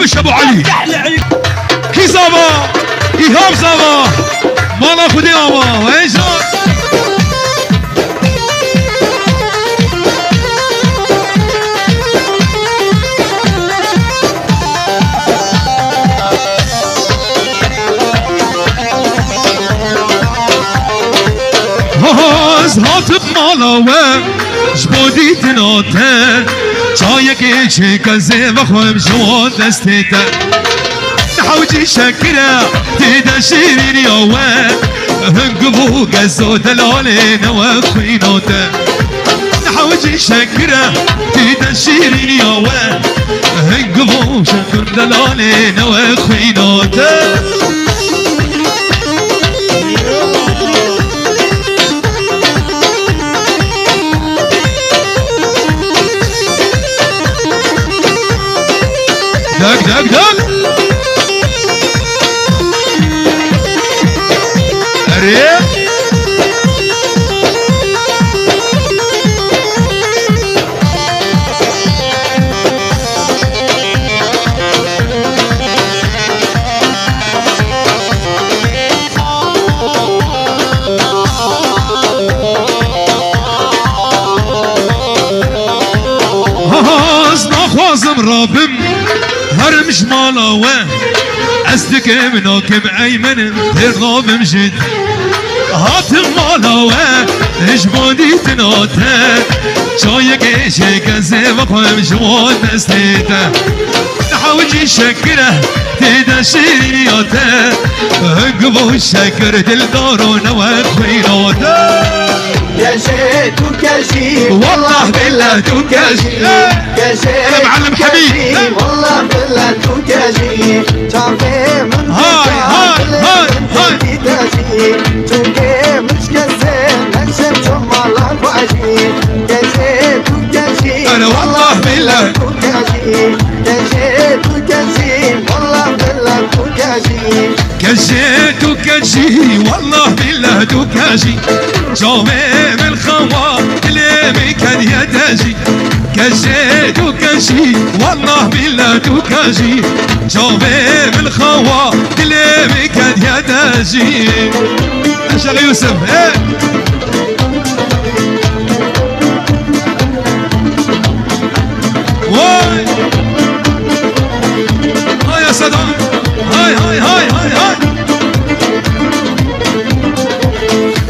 بش ابو علي کی زابا ایهاب زابا مالا خودی آبا ویجان از هاتف مالاوه جبودی تناته چای که چه کزه و خویم جوان دستیته نحوجی شکره تیده شیرین یاوه هنگبو گزو دلاله نوه خویناته نحوجی شکره تیده شیرین یاوه هنگبو شکر دلاله نوه خویناته دق دق دق اريح نخوازم رابم هرمش مالاوه أصدق مناكب أيمن ترغب جد هاتم مالاوه اجبادي تناته شايك ايشيك زيبقهم جوان نستيته نحوجي شكره تيدا شيرياته هنقبو الشكر دلدارونه وخيراته كاشي تو كاشي والله بالله تو كاشي كاشي انا معلم حبيب والله بالله تو كاشي تعرفي من هاي كاشي تلقي مش كاسين نشم جمال وعشي كاشي تو كاشي انا والله بالله تو كاشي كاشي تو كاشي والله بالله تو كاشي كاشي تو كاشي والله بالله تو كاشي جامع من خواه كلامي كان يداجي كاشي تو كاشي والله بالله تو كاشي جامع من خواه كلامي كان يداجي شغل يوسف ايه واي هاي يا صدام هاي هاي هاي هاي هاي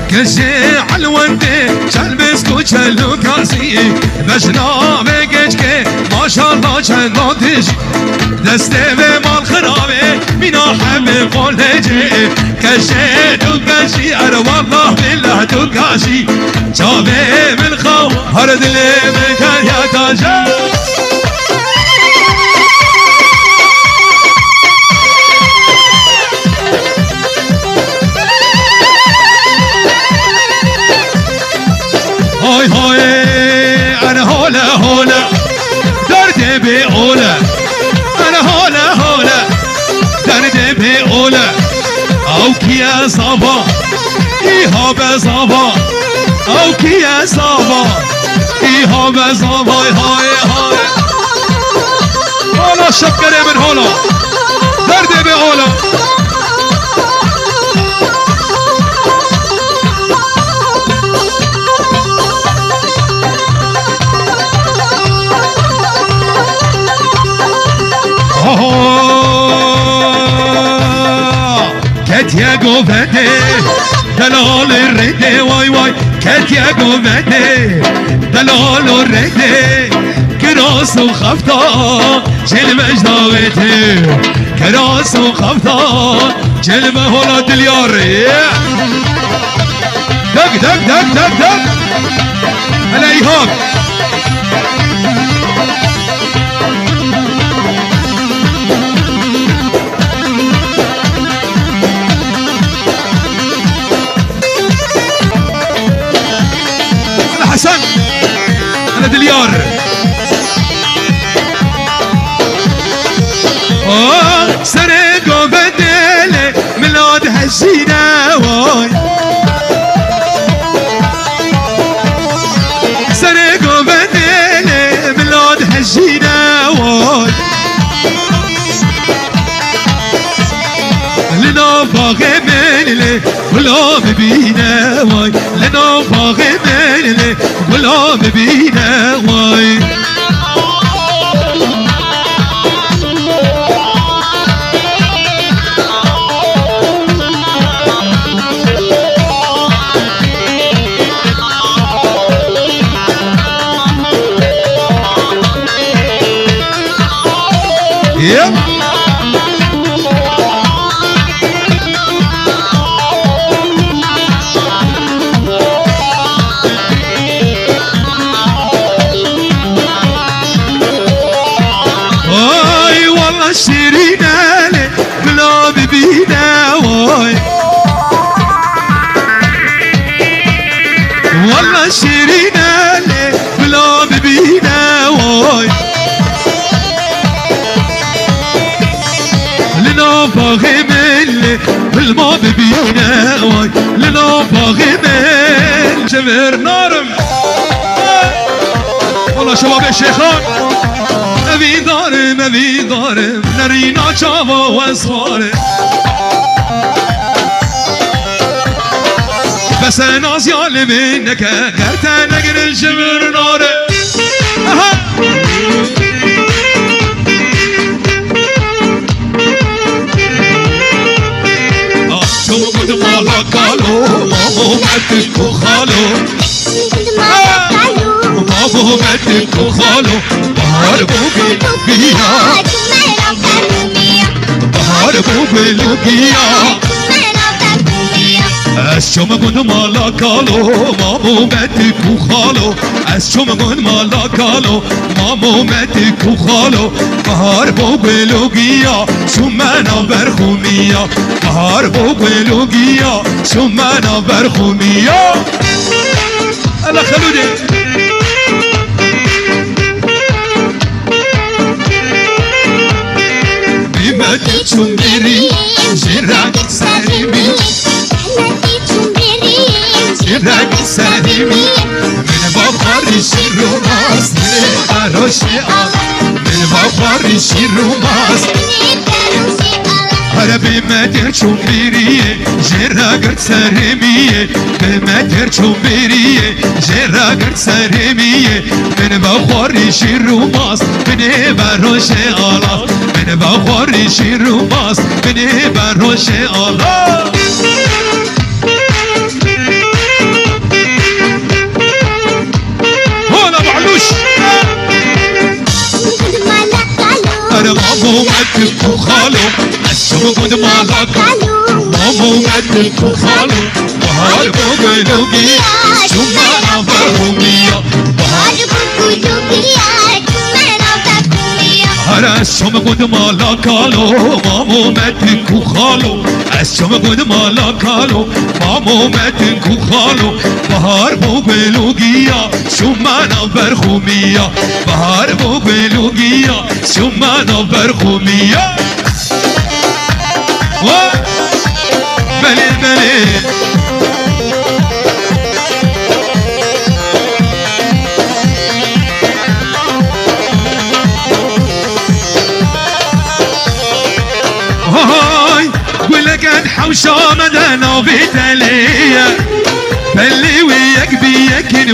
كشي علوانتي شلبس كوشلو كاسي بجنا بگشكي ما شاء الله چندان تجي دسته به مال خرابه مینا همه قلجي كشي تو كشي ار والله بالله تو كاشي جابه من خو هر دل مكان يا تاجا هاي هاي انا هولا هولا دردي بأولا انا هولا هولا دردي بأولا او كيا صبا ايها بصبا او كيا صبا ايها بصبا هاي هاي هولا شكري من هولا دردي بأولا كاتيا قوفتي دلال الريدي واي واي كاتيا قوفتي دلال الريدي كراس وخفتا جلب اجداوتي كراس وخفتا جلب هولا دلياري دق دق دق دق دق هلا ايهاب حسن انا دليار سرقوا بدل ميلاد هالزينة واي سرقوا لنا باغي من لي ولا ببينا واي لنا باغي من لي ولا ببينا واي شيرينا لي بلا ببينا واي والله شيرينا لي بلا ببينا واي لنا باغي ملي بالما ببينا واي لنا باغي ملي جمهور نارم والله شباب الشيخان أبي دارم نرينا جاوا واسخاره بس أنا زيال منك غيرت نقر الجمر ناره شو قد ما قالوا مامو متك وخالو مامو متك وخالو بهار بوبلوقيا بهار بوبلوقيا اشوم قد ما قالوا مامو متك وخالو اشوم قد ما قالوا مامو متك وخالو بهار بوبلوقيا شمانا برخوميا بهار بوبلوقيا شمانا برخوميا انا خلودي بمدي تشمبري جراك سالمي جراك سالمي من بخار الشروماس من خروشي من بخار الشروماس هر بمدي تشمبري جراك سالمي بمدي تشمبري جراك سالمي من بخار الشروماس من بروشي الله من بخار الشروماس من بروشي الله أنا مامو متك وخالو الشوق قد ما قالوا مامو متك وخالو بهار بوبلوقيا شمانا برهوميا بهار بوبلوقيا شمانا برهوميا أنا الشوق قد ما قالوا مامو متك وخالو الشوق قد ما قالوا مامو متك وخالو بهار بوبلوقيا شمانا برهوميا بهار بوبلوقيا شمانا برخومية بلي بلي هاي ولقد حوشة مدنا في تلية بلي وياك بيك